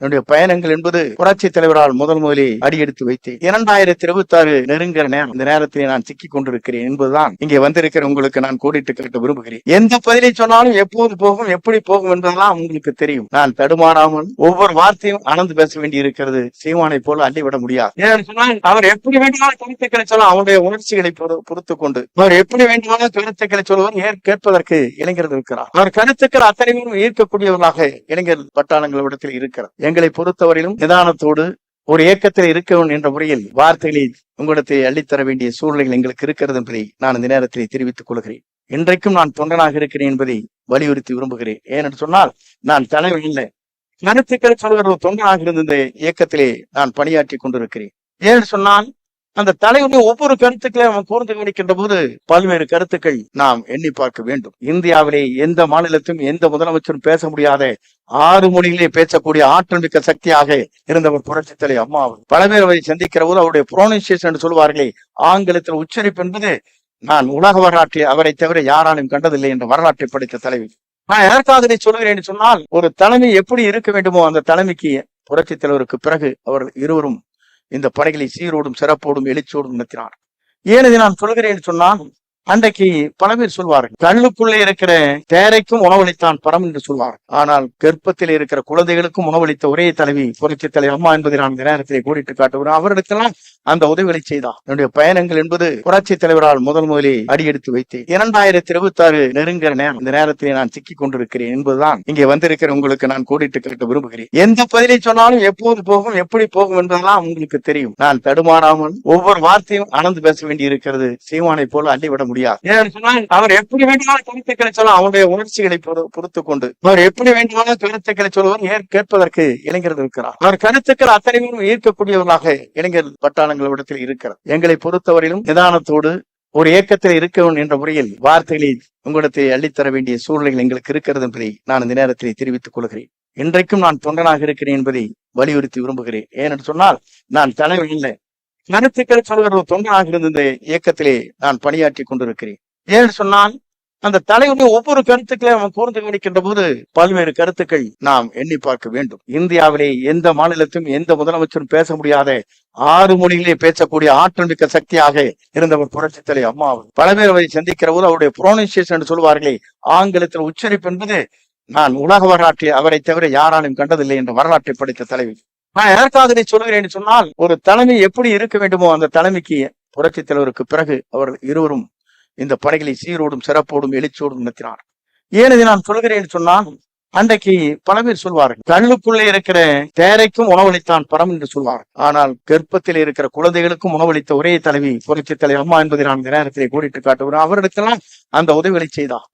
என்னுடைய பயணங்கள் என்பது புரட்சி தலைவரால் முதலிலே அடியெடுத்து வைத்தேன். 2026 நெருங்கிற நேரம். இந்த நேரத்திலே நான் சிக்கிக் கொண்டிருக்கிறேன் என்பதுதான் இங்கே வந்திருக்கிற உங்களுக்கு நான் கோடிட்டு காட்ட விரும்புகிறேன். எந்த பதிலை சொன்னாலும் எப்போது போகும், எப்படி போகும் என்பதெல்லாம் உங்களுக்கு தெரியும். நான் தடுமாறாமல் ஒவ்வொரு வார்த்தையும் அளந்து பேச வேண்டி இருக்கிறது. சீமானை போல அள்ளிவிட முடியாது. ஏன்னு சொன்னால் அவர் எப்படி வேண்டுமானாலும் கருத்துக்களை சொல்ல, அவருடைய உணர்ச்சிகளை பொறுத்து கொண்டு அவர் எப்படி வேண்டுமானாலும் கருத்துக்களை சொல்லுவார். கேட்பதற்கு இளைஞர்கள் இருக்கிறார். அவர் கருத்துக்கள் அத்தனையும் ஈர்க்கக்கூடியவர்களாக இளைஞர் பட்டாளங்களிடத்தில் இருக்கிறார். எங்களை பொறுத்தவரையிலும் நிதானத்தோடு ஒரு இயக்கத்தில் இருக்க என்ற முறையில் வார்த்தைகளை உங்களிடத்தை அள்ளித்தர வேண்டிய சூழ்நிலைகள் எங்களுக்கு இருக்கிறது என்பதை நான் இந்த நேரத்திலே தெரிவித்துக் கொள்கிறேன். இன்றைக்கும் நான் தொண்டனாக இருக்கிறேன் என்பதை வலியுறுத்தி விரும்புகிறேன். ஏனென்று சொன்னால் நான் தலைவர் இல்லை, கருத்துக்கள் சொல்கிற ஒரு தொண்டனாக இருந்த இந்த இயக்கத்திலே நான் பணியாற்றி கொண்டிருக்கிறேன். ஏன்னு சொன்னால் அந்த தலைவருடைய ஒவ்வொரு கருத்துக்களையும் அவன் கூர்ந்து கவனிக்கின்ற போது பல்வேறு கருத்துக்கள் நாம் எண்ணி பார்க்க வேண்டும். இந்தியாவிலே எந்த மாநிலத்திலும் எந்த முதலமைச்சரும் பேச முடியாத 6 மொழிகளே பேசக்கூடிய ஆற்றல் மிக்க சக்தியாக இருந்தவர் புரட்சி தலைவர் அம்மா. பல பேர் அவரை சந்திக்கிற போது அவருடைய புரோனன்சியேஷன் என்று சொல்வார்களே, ஆங்கிலத்தில் உச்சரிப்பு என்பது நான் உலக வரலாற்றில் அவரை தவிர யாராலும் கண்டதில்லை என்ற வரலாற்றை படித்த தலைவி. நான் எதற்காக இதை சொல்கிறேன் சொன்னால், ஒரு தலைமை எப்படி இருக்க வேண்டுமோ அந்த தலைமைக்கு புரட்சி தலைவருக்கு பிறகு அவர் இருவரும் இந்த படைகளை சீரோடும் சிறப்போடும் எழுச்சியோடும் நடத்தினார். ஏன் இதை நான் சொல்கிறேன் சொன்னால், அன்றைக்கு பல பேர் சொல்வார்கள், கல்லுக்குள்ளே இருக்கிற தேரைக்கும் உணவளித்தான் பரம் என்று சொல்வார். ஆனால் கர்ப்பத்தில் இருக்கிற குழந்தைகளுக்கும் உணவளித்த ஒரே தலைவி புரட்சி தலைவர் அம்மா என்பதை நான் இந்த நேரத்திலே கோடிட்டு காட்டுகிறேன். அவரிடத்தெல்லாம் அந்த உதவிகளை செய்தார். என்னுடைய பயணங்கள் என்பது புரட்சி தலைவரால் முதலிலே அடியெடுத்து வைத்தேன். 2026 நெருங்கிற நேரம். இந்த நேரத்திலே நான் சிக்கிக் கொண்டிருக்கிறேன் என்பதுதான் இங்கே வந்திருக்கிற உங்களுக்கு நான் கோடிட்டு காட்ட விரும்புகிறேன். எந்த பதிலை சொன்னாலும் எப்போது போகும், எப்படி போகும் என்பதெல்லாம் உங்களுக்கு தெரியும். நான் தடுமாறாமல் ஒவ்வொரு வார்த்தையும் அளந்து பேச வேண்டி இருக்கிறது. சீமானை போல அள்ளிவிட முடியாது. ஏன்னு சொன்னால் அவர் எப்படி வேண்டுமானாலும் கருத்துக்களை சொல்ல, அவருடைய உணர்ச்சிகளை பொறுத்து கொண்டு அவர் எப்படி வேண்டுமானாலும் கருத்துக்களை சொல்லுவார். கேட்பதற்கு இளைஞர்கள் இருக்கிறார். அவர் கருத்துக்கள் அத்தனையும் ஈர்க்கக்கூடியவர்களாக இளைஞர் பட்டாளங்களிடத்தில் இருக்கிறார். எங்களை பொறுத்தவரையிலும் நிதானத்தோடு ஒரு இயக்கத்தில் இருக்க என்ற முறையில் வார்த்தைகளை உங்களிடத்தை அள்ளித்தர வேண்டிய சூழ்நிலைகள் எங்களுக்கு இருக்கிறது என்பதை நான் இந்த நேரத்திலே தெரிவித்துக் கொள்கிறேன். இன்றைக்கும் நான் தொண்டனாக இருக்கிறேன் என்பதை வலியுறுத்தி விரும்புகிறேன். ஏனென்று சொன்னால் நான் தலைவர் இல்லை, கருத்துக்கள் சொல்கிற ஒரு தொண்டனாக இருந்த இந்த இயக்கத்திலே நான் பணியாற்றி கொண்டிருக்கிறேன். ஏன்னு சொன்னால் அந்த தலைவருடைய ஒவ்வொரு கருத்துக்களையும் அவன் கூர்ந்து கவனிக்கின்ற போது பல்வேறு கருத்துக்கள் நாம் எண்ணி பார்க்க வேண்டும். இந்தியாவிலே எந்த மாநிலத்திலும் எந்த முதலமைச்சரும் பேச முடியாத 6 மொழிகளே பேசக்கூடிய ஆற்றல் மிக்க சக்தியாக இருந்தவர் புரட்சி தலைவர் அம்மா. பல பேர் அவரை சந்திக்கிற போது அவருடைய புரோனன்சியேஷன் என்று சொல்வார்களே, ஆங்கிலத்தில் உச்சரிப்பு என்பது நான் உலக வரலாற்றில் அவரை தவிர யாராலும் கண்டதில்லை என்ற வரலாற்றை படித்த தலைவி. நான் எதற்காக இதை சொல்கிறேன் சொன்னால், ஒரு தலைமை எப்படி இருக்க வேண்டுமோ அந்த தலைமைக்கு புரட்சி தலைவருக்கு பிறகு அவர் இருவரும் இந்த படைகளை சீரோடும் சிறப்போடும் எழுச்சியோடும் நடத்தினார். ஏன் இதை நான் சொல்கிறேன் சொன்னால், அன்றைக்கு பல பேர் சொல்வார்கள், கல்லுக்குள்ளே இருக்கிற தேரைக்கும் உணவளித்தான் பரம் என்று சொல்வார். ஆனால் கர்ப்பத்தில் இருக்கிற குழந்தைகளுக்கும் உணவளித்த ஒரே தலைவி புரட்சி தலைவர் அம்மா என்பதை நான் இந்த நேரத்திலே கோடிட்டு காட்டுகிறேன். அவரிடத்தெல்லாம் அந்த உதவிகளை செய்தார்.